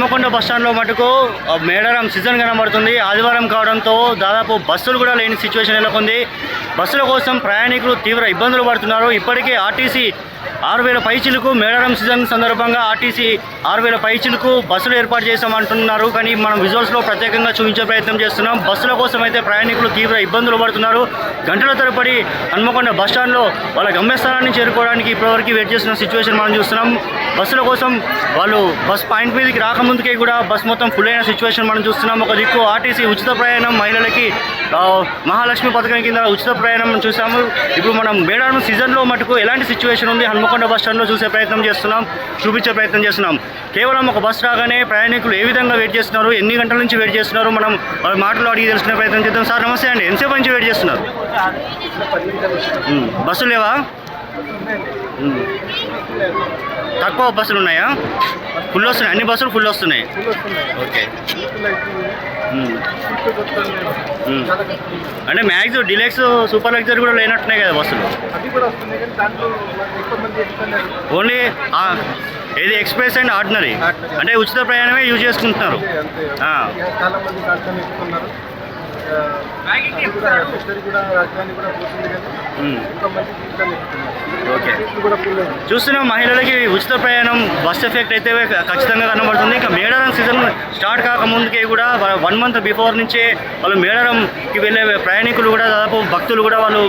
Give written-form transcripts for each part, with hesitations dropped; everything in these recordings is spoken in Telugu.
హన్మకొండ బస్టాండ్లో మటుకు మేడారం సీజన్ కనబడుతుంది. ఆదివారం కావడంతో దాదాపు బస్సులు కూడా లేని సిచ్యువేషన్ నెలకొంది. బస్సుల కోసం ప్రయాణికులు తీవ్ర ఇబ్బందులు పడుతున్నారు. ఇప్పటికే ఆర్టీసీ 6,000 పైచిలకు మేడారం సీజన్ సందర్భంగా ఆర్టీసీ 6,000 పైచిలకు బస్సులు ఏర్పాటు చేశామంటున్నారు. కానీ మనం విజువల్స్లో ప్రత్యేకంగా చూపించే ప్రయత్నం చేస్తున్నాం. బస్సుల కోసం అయితే ప్రయాణికులు తీవ్ర ఇబ్బందులు పడుతున్నారు. గంటల తరబడి హన్మకొండ బస్టాండ్లో వాళ్ళ గమ్యస్థానాన్ని చేరుకోవడానికి ఇప్పటివరకు వెయిట్ చేస్తున్న సిచ్యువేషన్ మనం చూస్తున్నాం. బస్సుల కోసం వాళ్ళు బస్ పాయింట్ మీదకి రాకముందుకే కూడా బస్ మొత్తం ఫుల్ అయిన సిచ్యువేషన్ మనం చూస్తున్నాం. ఒక దిక్కు ఆర్టీసీ ఉచిత ప్రయాణం మహిళలకి మహాలక్ష్మి పథకం కింద ఉచిత ప్రయాణం చూసాము. ఇప్పుడు మనం మేడారం సీజన్లో మటుకు ఎలాంటి సిచ్యువేషన్ ఉంది హన్మకొండ బస్ స్టాండ్లో చూపించే ప్రయత్నం చేస్తున్నాం. కేవలం ఒక బస్ రాగానే ప్రయాణికులు ఏ విధంగా వెయిట్ చేస్తున్నారు, ఎన్ని గంటల నుంచి వెయిట్ చేస్తున్నారు, మనం వాళ్ళ మాటలు అడిగి తెలుసుకునే ప్రయత్నం చేద్దాం. సార్ నమస్తే అండి, ఎంతసేపు నుంచి వెయిట్ చేస్తున్నారు? బస్సులు లేవా? తక్కువ బస్సులు ఉన్నాయా? ఫుల్ వస్తున్నాయి, అన్ని బస్సులు ఫుల్ వస్తున్నాయి. ఓకే, అంటే మ్యాక్స్ డిలక్స్ సూపర్ లగ్జరీ కూడా లేనట్టున్నాయి కదా బస్సులు. ఓన్లీ ఏది ఎక్స్ప్రెస్ అండ్ ఆర్డినరీ అంటే ఉచిత ప్రయాణమే యూజ్ చేసుకుంటున్నారు. ఓకే, చూస్తున్నాం మహిళలకి ఉచిత ప్రయాణం బస్ ఎఫెక్ట్ అయితే ఖచ్చితంగా కనబడుతుంది. ఇంకా మేడారం సీజన్ స్టార్ట్ కాకముందుకే కూడా 1 మంత్ బిఫోర్ నుంచే వాళ్ళు మేడారంకి వెళ్ళే ప్రయాణికులు కూడా దాదాపు భక్తులు కూడా వాళ్ళు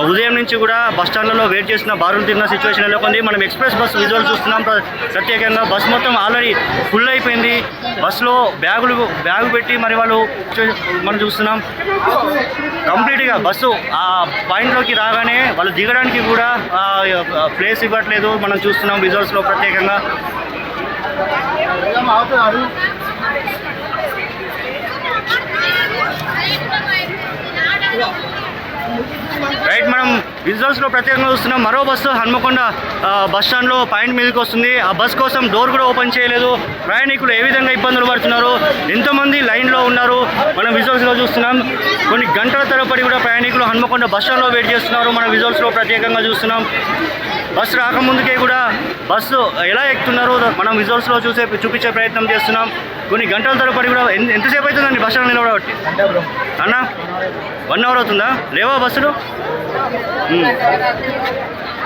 ఉదయం నుంచి కూడా బస్ స్టాండ్లలో వెయిట్ చేసిన బారులు తిన్న సిచ్యువేషన్ నెలకొంది. మనం ఎక్స్ప్రెస్ బస్ విజువల్ చూస్తున్నాం. ప్రత్యేకంగా బస్ మొత్తం ఆల్రెడీ ఫుల్ అయిపోయింది. బస్సులో బ్యాగు పెట్టి మరి వాళ్ళు మనం చూస్తున్నాం. కంప్లీట్గా బస్సు ఆ పాయింట్లోకి రాగానే వాళ్ళు దిగడానికి కూడా ప్లేస్ ఇవ్వట్లేదు. మనం చూస్తున్నాం విజువల్స్లో ప్రత్యేకంగా. రైట్, మనం విజువల్స్లో ప్రత్యేకంగా చూస్తున్నాం. మరో బస్సు హన్మకొండ బస్ స్టాండ్లో పాయింట్ మీదకి వస్తుంది. ఆ బస్ కోసం డోర్ కూడా ఓపెన్ చేయలేదు. ప్రయాణికులు ఏ విధంగా ఇబ్బందులు పడుతున్నారు, ఎంతమంది లైన్లో ఉన్నారు మనం విజువల్స్లో చూస్తున్నాం. కొన్ని గంటల తరబడి కూడా ప్రయాణికులు హన్మకొండ బస్ స్టాండ్లో వెయిట్ చేస్తున్నారు. మనం విజువల్స్లో ప్రత్యేకంగా చూస్తున్నాం. బస్సు రాకముందుకే కూడా బస్సు ఎలా ఎక్కుతున్నారో మనం విజువల్స్లో చూపించే ప్రయత్నం చేస్తున్నాం. కొన్ని గంటల తరబడి కూడా ఎంతసేపు అవుతుందండి బస్ స్టాండ్ నిలబడబట్టి? అన్న 1 అవర్ అవుతుందా? లేవా బస్సులు?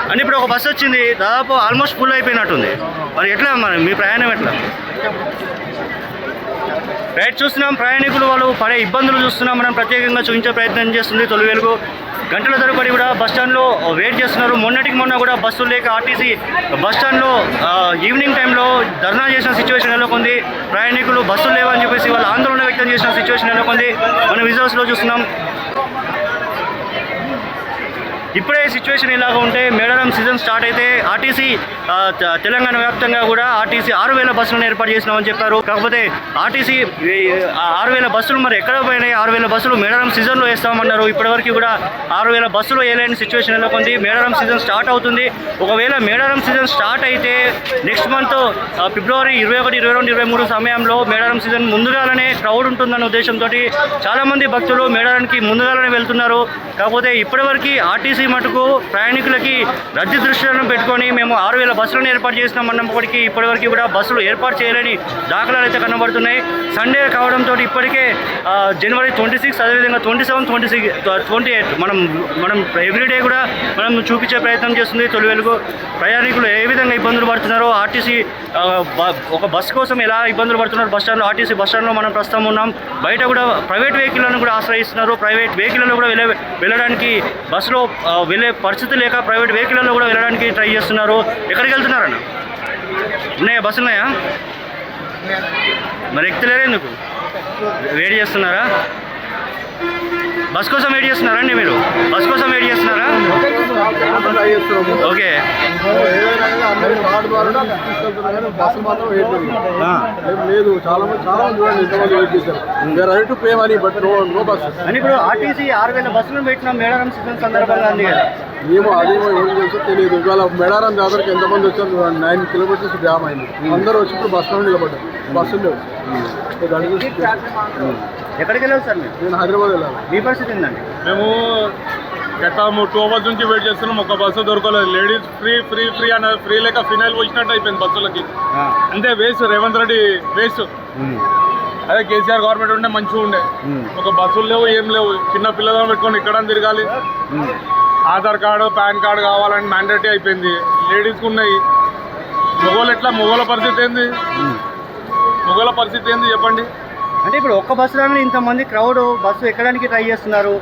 అంటే ఇప్పుడు ఒక బస్సు వచ్చింది, దాదాపు ఆల్మోస్ట్ ఫుల్ అయిపోయినట్టుంది. మరి ఎట్లా మరి మీ ప్రయాణం ఎట్లా? రైట్, చూస్తున్నాం ప్రయాణికులు వాళ్ళు పడే ఇబ్బందులు చూస్తున్నాం. మనం ప్రత్యేకంగా చూపించే ప్రయత్నం చేస్తుంది తొలి వెలుగు. గంటల తరబడి కూడా బస్టాండ్లో వెయిట్ చేస్తున్నారు. మొన్న కూడా బస్సులు లేక ఆర్టీసీ బస్టాండ్లో ఈవినింగ్ టైంలో ధర్నా చేసిన సిచ్యువేషన్ నెలకొంది. ప్రయాణికులు బస్సులు లేవని చెప్పేసి వాళ్ళు ఆందోళన వ్యక్తం చేసిన సిచ్యువేషన్ నెలకొంది. మనం విజువల్స్లో చూస్తున్నాం. ఇప్పుడే సిచ్యువేషన్ ఇలాగ ఉంటే మేడారం సీజన్ స్టార్ట్ అయితే ఆర్టీసీ తెలంగాణ వ్యాప్తంగా కూడా ఆర్టీసీ 6,000 బస్సులను ఏర్పాటు చేసినామని చెప్పారు. కాకపోతే ఆర్టీసీ 6,000 బస్సులు మరి ఎక్కడ పోయినాయి? 6,000 బస్సులు మేడారం సీజన్లో వేస్తామన్నారు. ఇప్పటివరకు కూడా 6,000 బస్సులు వేయలేని సిచ్యువేషన్ నెలకొంది. మేడారం సీజన్ స్టార్ట్ అవుతుంది. ఒకవేళ మేడారం సీజన్ స్టార్ట్ అయితే నెక్స్ట్ మంత్ ఫిబ్రవరి 21, 22, 23 సమయంలో మేడారం సీజన్ ముందుగానే క్రౌడ్ ఉంటుందన్న ఉద్దేశంతో చాలామంది భక్తులు మేడారానికి ముందుగానే వెళ్తున్నారు. కాకపోతే ఇప్పటివరకు ఆర్టీసీ మటుకు ప్రయాణికులకి రద్దీ దృష్టిలో పెట్టుకొని మేము 6,000 బస్సులను ఏర్పాటు చేసినామన్నప్పటికీ ఇప్పటివరకు కూడా బస్సులు ఏర్పాటు చేయలేని దాఖలాలు అయితే కనబడుతున్నాయి. సండే కావడంతో ఇప్పటికే జనవరి 26, అదేవిధంగా 27, 26, 28 మనం ఎవ్రీడే కూడా మనం చూపించే ప్రయత్నం చేస్తుంది తొలి వెలుగు. ప్రయాణికులు ఏ విధంగా ఇబ్బందులు పడుతున్నారో, ఆర్టీసీ ఒక బస్సు కోసం ఎలా ఇబ్బందులు పడుతున్నారు బస్ స్టాండ్లో, ఆర్టీసీ బస్ స్టాండ్లో మనం ప్రస్తుతం ఉన్నాం. బయట కూడా ప్రైవేట్ వెహికల్లను కూడా ఆశ్రయిస్తున్నారు. ప్రైవేట్ వెహికల్లో కూడా వెళ్ళడానికి బస్సులో వెళ్ళే పరిస్థితి లేక ప్రైవేట్ వెహికల్లో కూడా వెళ్ళడానికి ట్రై చేస్తున్నారు. ఎక్కడికి వెళ్తున్నారన్న? ఉన్నాయా బస్సులు? ఉన్నాయా? మరి ఎక్కుతలేరు ఎందుకు? వెయిట్ చేస్తున్నారా? బస్ కోసం వెయిట్ చేస్తున్నారా అండి? మీరు బస్ కోసం వెయిట్ చేస్తున్నారా? ఓకే, లేదు చాలా మంది అని ఇప్పుడు ఆర్టీసీ 6,000 బస్సులను పెట్టినాం మేడారం సీజన్ సందర్భంగా అంది కదా. ఏమో అదేమో ఎవరికి తెలుసో తెలియదు. ఇవాళ మేడారం జాతరకి ఎంతమంది వచ్చారు? 9 కిలోమీటర్స్ జామ్ అయింది. అందరూ వచ్చి ఇప్పుడు బస్ స్టాండ్ నిలబడ్డారు. బస్సులు లేవు. ఎక్కడికి వెళ్ళాలి సార్ మీరు? నేను హైదరాబాద్ వెళ్ళాలి. మీ పరిస్థితి ఏంటండి? మేము గత 2 అవర్స్ నుంచి వెయిట్ చేస్తున్నాం, ఒక బస్సు దొరకలేదు. లేడీస్ ఫ్రీ ఫ్రీ ఫ్రీ అన్న ఫ్రీ లేక ఫినాయిల్ పోసినట్టు అయిపోయింది బస్సులకి. అంతే వేస్ట్, రేవంత్ రెడ్డి వేస్ట్. అదే కేసీఆర్ గవర్నమెంట్ ఉంటే మంచిగా ఉండే. ఒక బస్సులు లేవు, ఏం లేవు. చిన్న పిల్లలను పెట్టుకొని ఇక్కడ తిరగాలి. ఆధార్ కార్డు పాన్ కార్డు కావాలని మ్యాండేటరీ అయిపోయింది. లేడీస్కి ఉన్నాయి. మొగోళ్ళు ఎట్లా? మొగోళ్ళ పరిస్థితి ఏంది? మొగోళ్ళ పరిస్థితి ఏంది చెప్పండి. అంటే ఇప్పుడు ఒక్క బస్సులోనే ఇంతమంది క్రౌడ్ బస్సు ఎక్కడానికి ట్రై చేస్తున్నారు.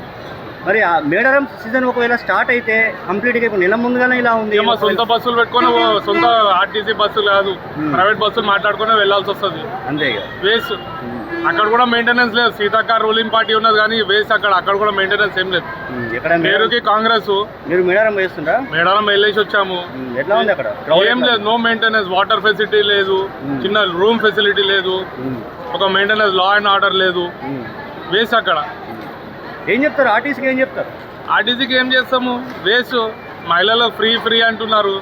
మరి ఆ మేడారం సీజన్ ఒకవేళ స్టార్ట్ అయితే కంప్లీట్గా ఇప్పుడు నెల ముందుగానే ఇలా ఉంది. ఏమో సొంత బస్సులు పెట్టుకొని సొంత ఆర్టీసీ బస్సు కాదు, ప్రైవేట్ బస్సులు మాట్లాడుకుని వెళ్ళాల్సి వస్తుంది. అంతే వేస్ట్. అక్కడ కూడా మెయింటెనెన్స్ లేదు. సీతాక్క రూలింగ్ పార్టీ ఉన్నది కానీ వేస్ట్. అక్కడ కూడా మెయింటెనెన్స్ ఏం లేదు. పేరుకి కాంగ్రెస్. మీరు మేడారం వేస్తుండ్రా? మేడారం వెళ్ళేసి వచ్చాము. ఎట్లా ఉంది అక్కడ? ఏం లేదు, నో మెయింటెనెన్స్. వాటర్ ఫెసిలిటీ లేదు, చిన్న రూమ్ ఫెసిలిటీ లేదు, ఒక మెయింటెనెన్స్ లా అండ్ ఆర్డర్ లేదు. వేస్ట్. అక్కడ ఏం చెప్తారు? ఆర్టీసీకి ఏం చెప్తారు? ఆర్టీసీకి ఏం చేస్తాము? వేస్ట్. మహిళలకు ఫ్రీ ఫ్రీ అంటున్నారు,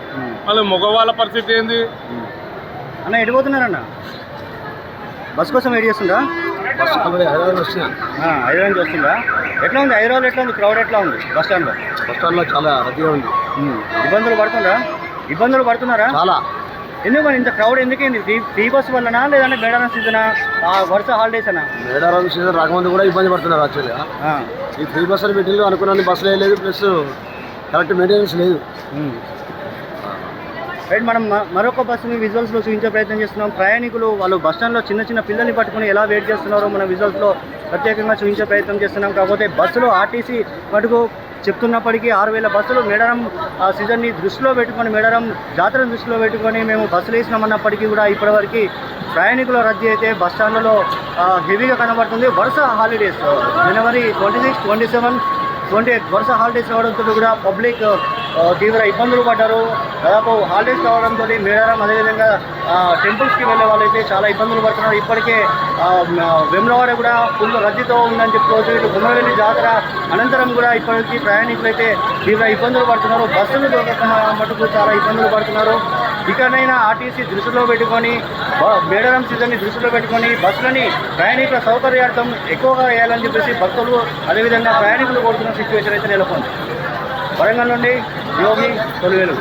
మళ్ళీ మగవాళ్ళ పరిస్థితి ఏంది? అన్న ఎడిపోతున్నారన్న? బస్ కోసం వెయిట్ చేస్తుందా? హైదరాబాద్ వస్తున్నా. హైదరాబాద్ నుంచి వస్తుందా? ఎట్లా ఉంది హైదరాబాద్? ఎట్లా ఉంది క్రౌడ్? ఎట్లా ఉంది బస్ స్టాండ్లో? బస్ స్టాండ్లో చాలా రద్దీగా ఉంది. ఇబ్బందులు పడుతున్నారా? చాలా. ఎందుకు మరి ఇంత క్రౌడ్ ఎందుకైంది? ఫ్రీ బస్ వల్లనా లేదంటే మేడారం సీజనా, వరుస హాలిడేస్ అనా? మేడారం సీజన్ రాకముందు కూడా ఇబ్బంది పడుతున్నారు యాక్చువల్గా. ఈ ఫ్రీ బస్సులు పెట్టింది అనుకున్నాను, బస్సులు లేదు, ప్లస్ కరెక్ట్ మెయింటెనెన్స్ లేదు. రైట్, మనం మరొక బస్సుని విజువల్స్లో చూపించే ప్రయత్నం చేస్తున్నాం. ప్రయాణికులు వాళ్ళు బస్ స్టాండ్లో చిన్న పిల్లల్ని పట్టుకుని ఎలా వెయిట్ చేస్తున్నారో మన విజువల్స్లో ప్రత్యేకంగా చూపించే ప్రయత్నం చేస్తున్నాం. కాకపోతే బస్సులో ఆర్టీసీ మటుకు చెప్తున్నప్పటికీ 6,000 బస్సులు మేడారం సీజన్ని దృష్టిలో పెట్టుకొని, మేడారం జాతరను దృష్టిలో పెట్టుకొని మేము బస్సులు వేసినామన్నప్పటికీ కూడా ఇప్పటివరకు ప్రయాణికుల రద్దీ అయితే బస్ స్టాండ్లలో హెవీగా కనబడుతుంది. వరుస హాలిడేస్ జనవరి 26, 27, 28 వరుస హాలిడేస్ రావడంతో కూడా పబ్లిక్ తీవ్ర ఇబ్బందులు పడ్డారు. దాదాపు హాలిడేస్ కావడంతో మేడారం అదేవిధంగా టెంపుల్స్కి వెళ్ళే వాళ్ళైతే చాలా ఇబ్బందులు పడుతున్నారు. ఇప్పటికే వేములవాడ కూడా ఫుల్ రద్దీతో ఉందని చెప్పుకోవచ్చు. ఇటు గుమ్మరవెల్లి జాతర అనంతరం కూడా ఇప్పటికీ ప్రయాణికులు అయితే తీవ్ర ఇబ్బందులు పడుతున్నారు. బస్సులు దొరకక మటుకు చాలా ఇబ్బందులు పడుతున్నారు. ఇకనైనా ఆర్టీసీ దృష్టిలో పెట్టుకొని, మేడారం సీజన్ని దృష్టిలో పెట్టుకొని బస్సులని ప్రయాణికుల సౌకర్యార్థం ఎక్కువగా వేయాలని చెప్పేసి భక్తులు అదేవిధంగా ప్రయాణికులు కోరుతున్న సిచ్యువేషన్ అయితే నెలకొంది. వరంగల్ నుండి యోగి తొలివేలు.